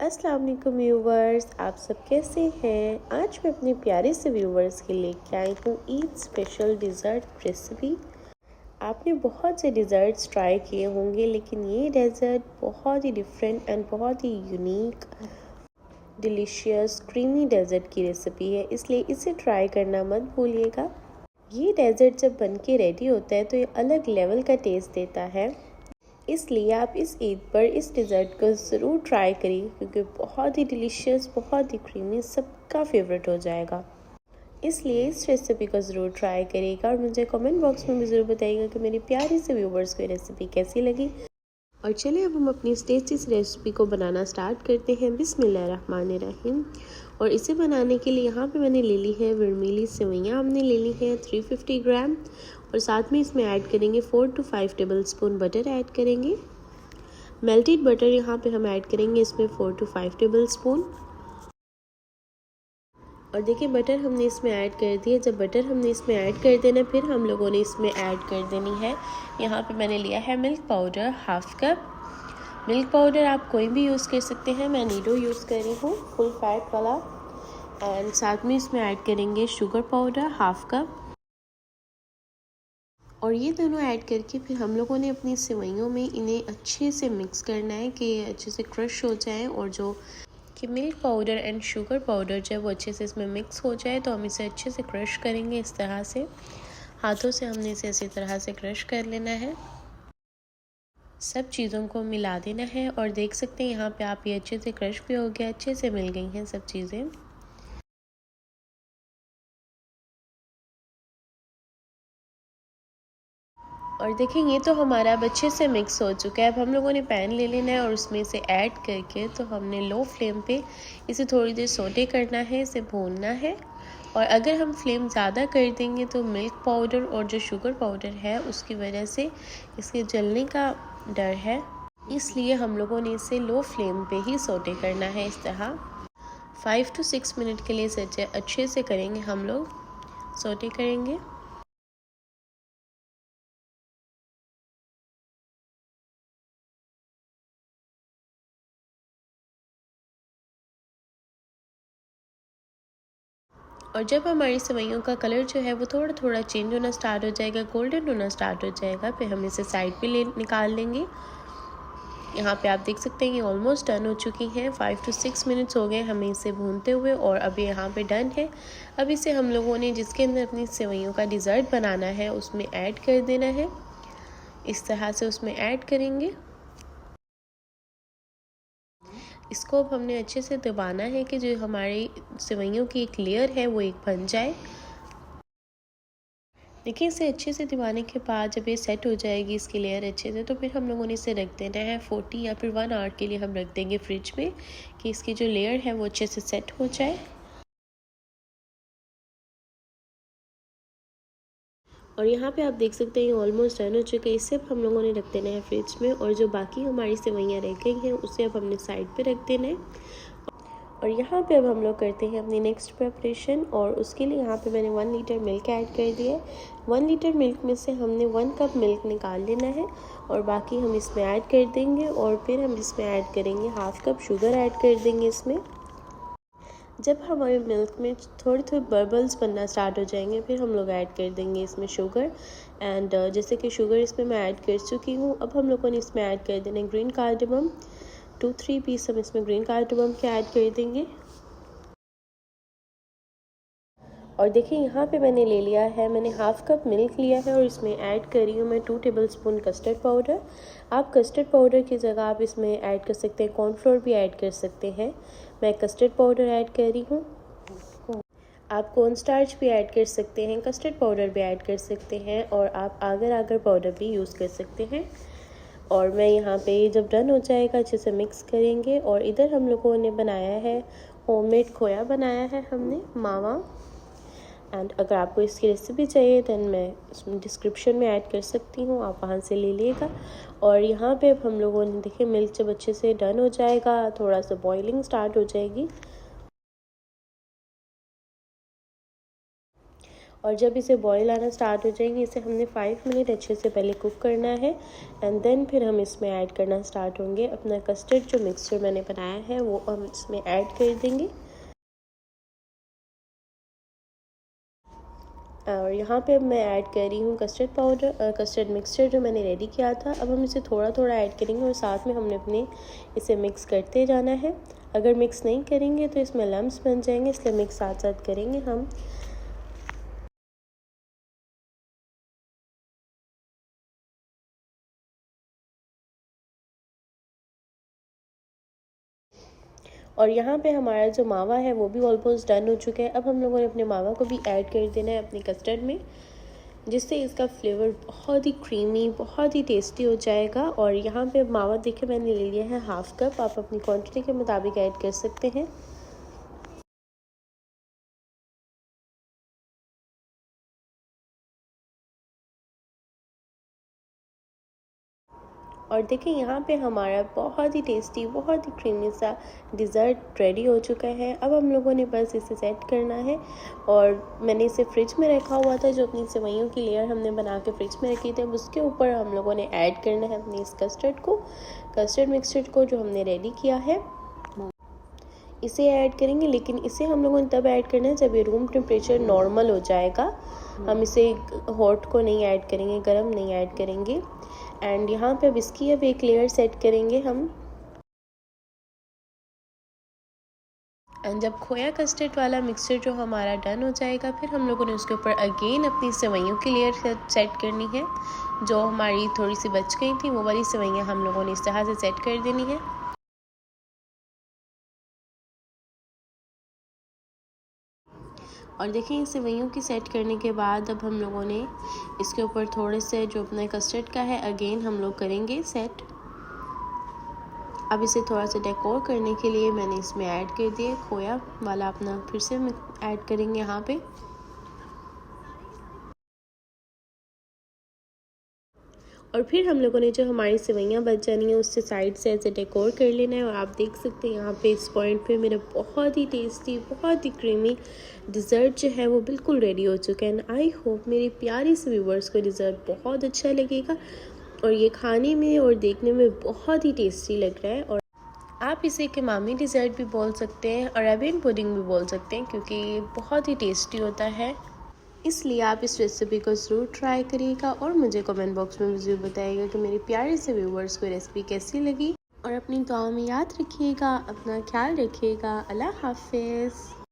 अस्सलाम वालेकुम व्यूवर्स, आप सब कैसे हैं। आज मैं अपने प्यारे से व्यूवर्स के लेके आई हूँ ईद स्पेशल डिज़र्ट रेसिपी। आपने बहुत से डिज़र्ट्स ट्राई किए होंगे, लेकिन ये डेज़र्ट बहुत ही डिफरेंट एंड बहुत ही यूनिक डिलीशियस क्रीमी डेज़र्ट की रेसिपी है, इसलिए इसे ट्राई करना मत भूलिएगा। ये डेज़र्ट जब बन के रेडी होता है तो ये अलग लेवल का टेस्ट देता है, इसलिए आप इस ईद पर इस डिज़र्ट को ज़रूर ट्राई करिए, क्योंकि बहुत ही डिलीशियस, बहुत ही क्रीमी, सबका फेवरेट हो जाएगा। इसलिए इस रेसिपी को ज़रूर ट्राई करिएगा और मुझे कमेंट बॉक्स में भी ज़रूर बताइएगा कि मेरी प्यारी से व्यूवर्स को ये रेसिपी कैसी लगी। और चलिए अब हम अपनी इस टेस्टी सी रेसिपी को बनाना स्टार्ट करते हैं। बिस्मिल्लाहिर्रहमानिर्रहीम। और इसे बनाने के लिए यहाँ पे मैंने ले ली है वर्मीली सेवइयाँ, हमने ले ली है 350 ग्राम। और साथ में इसमें ऐड करेंगे 4 to 5 table spoon butter add करेंगे। मेल्टेड बटर यहाँ पे हम ऐड करेंगे इसमें 4 to 5 टेबल स्पून। और देखिए बटर हमने इसमें ऐड कर दिया। जब बटर हमने इसमें ऐड कर देना, फिर हम लोगों ने इसमें ऐड कर देनी है, यहाँ पे मैंने लिया है milk powder half cup. Milk powder आप कोई भी यूज़ कर सकते हैं, मैं नीडो यूज़ कर रही हूँ फुल फैट वाला। एंड साथ में इसमें ऐड करेंगे शुगर पाउडर हाफ़ कप। और ये दोनों ऐड करके फिर हम लोगों ने अपनी सेवइयों में इन्हें अच्छे से मिक्स करना है कि ये अच्छे से क्रश हो जाएं, और जो कि milk powder and sugar powder जब वो अच्छे से इसमें मिक्स हो जाए तो हम इसे अच्छे से क्रश करेंगे। इस तरह से हाथों से हमने इसे इसी तरह से क्रश कर लेना है, सब चीज़ों को मिला देना है। और देख सकते हैं यहाँ पे आप ये अच्छे से क्रश भी हो गया, अच्छे से मिल गई हैं सब चीज़ें। और देखें ये तो हमारा अब अच्छे से मिक्स हो चुका है। अब हम लोगों ने पैन ले लेना है और उसमें इसे ऐड करके तो हमने लो फ्लेम पे इसे थोड़ी देर सोटे करना है, इसे भूनना है। और अगर हम फ्लेम ज़्यादा कर देंगे तो मिल्क पाउडर और जो शुगर पाउडर है उसकी वजह से इसके जलने का डर है, इसलिए हम लोगों ने इसे लो फ्लेम पे ही सोटे करना है। इस तरह 5 to 6 मिनट के लिए इसे अच्छे से करेंगे, हम लोग सोटे करेंगे। और जब हमारी सेवइयों का कलर जो है वो थोड़ा थोड़ा चेंज होना स्टार्ट हो जाएगा, गोल्डन होना स्टार्ट हो जाएगा, फिर हम इसे साइड पे निकाल लेंगे। यहाँ पे आप देख सकते हैं ये ऑलमोस्ट डन हो चुकी हैं। 5 to 6 मिनट्स हो गए हमें इसे भूनते हुए, और अभी यहाँ पे डन है। अब इसे हम लोगों ने जिसके अंदर अपनी सेवइयों का डिज़र्ट बनाना है उसमें ऐड कर देना है। इस तरह से उसमें ऐड करेंगे। इसको अब हमने अच्छे से दबाना है कि जो हमारी सेवइयों की एक लेयर है वो एक बन जाए। देखिए इसे अच्छे से दबाने के बाद जब ये सेट हो जाएगी इसकी लेयर अच्छे से, तो फिर हम लोगों ने इसे रख देना है 40 या फिर 1 आवर के लिए हम रख देंगे फ्रिज में, कि इसकी जो लेयर है वो अच्छे से सेट हो जाए। और यहाँ पे आप देख सकते हैं ये ऑलमोस्ट डन हो चुका है। इसे अब हम लोगों ने रख देना है फ्रिज में, और जो बाकी हमारी सेवइयाँ रह गई हैं उसे अब हमने साइड पे रख देना है। और यहाँ पे अब हम लोग करते हैं अपनी नेक्स्ट प्रिपरेशन, और उसके लिए यहाँ पे मैंने 1 लीटर मिल्क ऐड कर दिया है। 1 लीटर मिल्क में से हमने 1 कप मिल्क निकाल लेना है, और बाकी हम इसमें ऐड कर देंगे। और फिर हम इसमें ऐड करेंगे हाफ़ कप शुगर ऐड कर देंगे इसमें। जब हमारे मिल्क में थोड़ी थोड़ी बबल्स बनना स्टार्ट हो जाएंगे, फिर हम लोग ऐड कर देंगे इसमें शुगर। एंड जैसे कि शुगर इसमें मैं ऐड कर चुकी हूँ, अब हम लोगों ने इसमें ऐड कर देना ग्रीन कार्डमम। 2-3 पीस हम इसमें ग्रीन कार्डमम के ऐड कर देंगे। और देखिए यहाँ पे मैंने ले लिया है, मैंने हाफ़ कप मिल्क लिया है और इसमें ऐड कर रही हूँ मैं 2 टेबल स्पून कस्टर्ड पाउडर। आप कस्टर्ड पाउडर की जगह आप इसमें ऐड कर सकते हैं कॉर्नफ्लोर भी ऐड कर सकते हैं। मैं कस्टर्ड पाउडर ऐड कर रही हूँ। आप कॉर्न स्टार्च भी ऐड कर सकते हैं, कस्टर्ड पाउडर भी ऐड कर सकते हैं, और आप आगर आगर पाउडर भी यूज़ कर सकते हैं। और मैं यहाँ पे जब डन हो जाएगा अच्छे से मिक्स करेंगे। और इधर हम लोगों ने बनाया है होममेड खोया बनाया है हमने मावा। एंड अगर आपको इसकी रेसिपी चाहिए दैन मैं इसमें डिस्क्रिप्शन में ऐड कर सकती हूँ, आप वहाँ से ले लीजिएगा। और यहाँ पे अब हम लोगों ने देखिए मिल्क जब अच्छे से डन हो जाएगा, थोड़ा सा बॉइलिंग स्टार्ट हो जाएगी, और जब इसे बॉईल आना स्टार्ट हो जाएंगे, इसे हमने 5 मिनट अच्छे से पहले कुक करना है एंड देन फिर हम इसमें ऐड करना स्टार्ट होंगे। अपना कस्टर्ड जो मिक्सचर मैंने बनाया है वो हम इसमें ऐड कर देंगे। और यहाँ पे अब मैं ऐड कर रही हूँ कस्टर्ड पाउडर, कस्टर्ड मिक्सचर जो मैंने रेडी किया था। अब हम इसे थोड़ा थोड़ा ऐड करेंगे और साथ में हमने अपने इसे मिक्स करते जाना है। अगर मिक्स नहीं करेंगे तो इसमें लम्प्स बन जाएंगे, इसलिए मिक्स साथ साथ करेंगे हम। और यहाँ पे हमारा जो मावा है वो भी ऑलमोस्ट डन हो चुका है। अब हम लोगों ने अपने मावा को भी ऐड कर देना है अपनी कस्टर्ड में, जिससे इसका फ्लेवर बहुत ही क्रीमी, बहुत ही टेस्टी हो जाएगा। और यहाँ पे मावा देखिए मैंने ले लिया है 1/2 कप, आप अपनी क्वांटिटी के मुताबिक ऐड कर सकते हैं। और देखिए यहाँ पे हमारा बहुत ही टेस्टी, बहुत ही क्रीमी सा डिज़र्ट रेडी हो चुका है। अब हम लोगों ने बस इसे सेट करना है। और मैंने इसे फ्रिज में रखा हुआ था, जो अपनी सेवइयों की लेयर हमने बना के फ्रिज में रखी थी। अब उसके ऊपर हम लोगों ने ऐड करना है अपनी इस कस्टर्ड मिक्सचर को जो हमने रेडी किया है, इसे ऐड करेंगे। लेकिन इसे हम लोगों ने तब ऐड करना है जब ये रूम टेम्परेचर नॉर्मल हो जाएगा। हम इसे हॉट को नहीं ऐड करेंगे, गर्म नहीं ऐड करेंगे। एंड यहाँ पे अब इसकी अब एक लेयर सेट करेंगे हम। एंड जब खोया कस्टर्ड वाला मिक्सचर जो हमारा डन हो जाएगा, फिर हम लोगों ने उसके ऊपर अगेन अपनी सेवइयों की लेयर सेट करनी है। जो हमारी थोड़ी सी बच गई थी वो वाली सेवइयाँ हम लोगों ने इस तरह से सेट कर देनी है। और देखिए इस सेवइयों की सेट करने के बाद अब हम लोगों ने इसके ऊपर थोड़े से जो अपना कस्टर्ड का है अगेन हम लोग करेंगे सेट। अब इसे थोड़ा सा डेकोर करने के लिए मैंने इसमें ऐड कर दिए खोया वाला अपना, फिर से ऐड करेंगे यहाँ पे। और फिर हम लोगों ने जो हमारी सेवइयाँ बच जानी है उससे साइड से ऐसे डेकोर कर लेना है। और आप देख सकते हैं यहाँ पे इस पॉइंट पे मेरा बहुत ही टेस्टी, बहुत ही क्रीमी डिज़र्ट जो है वो बिल्कुल रेडी हो चुका है। एंड आई होप मेरे प्यारे से व्यूवर्स को डिज़र्ट बहुत अच्छा लगेगा। और ये खाने में और देखने में बहुत ही टेस्टी लग रहा है। और आप इसे किमामी डिज़र्ट भी बोल सकते हैं, अरेबियन पुडिंग भी बोल सकते हैं, क्योंकि ये बहुत ही टेस्टी होता है। इसलिए आप इस रेसिपी को ज़रूर ट्राई करिएगा और मुझे कमेंट बॉक्स में ज़रूर बताइएगा कि मेरे प्यारे से व्यूवर्स को रेसिपी कैसी लगी। और अपनी दुआओं में याद रखिएगा, अपना ख्याल रखिएगा। अल्लाह हाफिज़।